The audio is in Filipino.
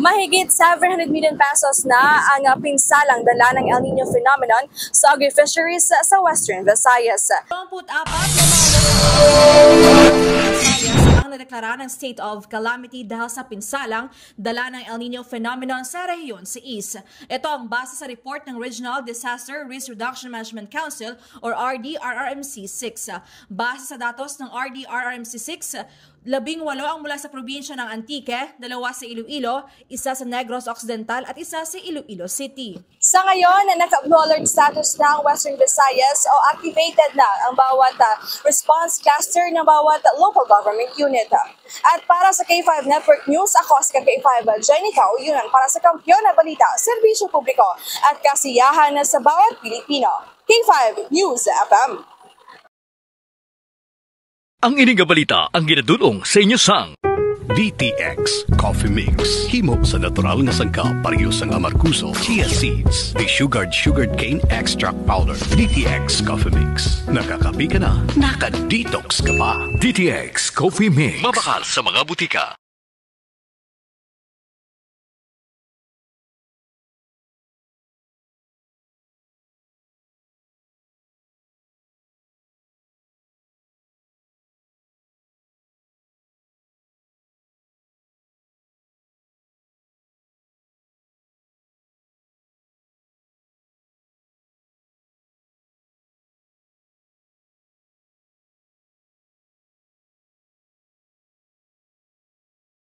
Mahigit 700 million pesos na ang pinsalang dala ng El Nino phenomenon sa agri-fisheries sa Western Visayas. 24 ang nadeklara ng state of calamity dahil sa pinsalang dala ng El Nino phenomenon sa rehiyon sa East. Ito ang base sa report ng Regional Disaster Risk Reduction Management Council or RDRRMC6. Base sa datos ng RDRRMC6, 18 ang mula sa probinsya ng Antique, 2 sa Iloilo, 1 sa Negros Occidental at 1 sa Iloilo City. Sa ngayon, naka-blue alert status na ang Western Visayas o activated na ang bawat response cluster ng bawat local government unit. At para sa K5 Network News, ako si K5 Jenica Uyunan para sa Kampiyon na Balita, Serbisyo Publiko at Kasiyahan sa bawat Pilipino. K5 News FM. Ang ining balita ang ginadulong sa inyo sang DTX Coffee Mix. Himo sa natural nga sangkap pareho sang amarkuso, chia seeds, sugared cane extract powder. DTX Coffee Mix. Nakakapi ka na, naka-detox ka pa. DTX Coffee Mix. Mabakal sa mga butika.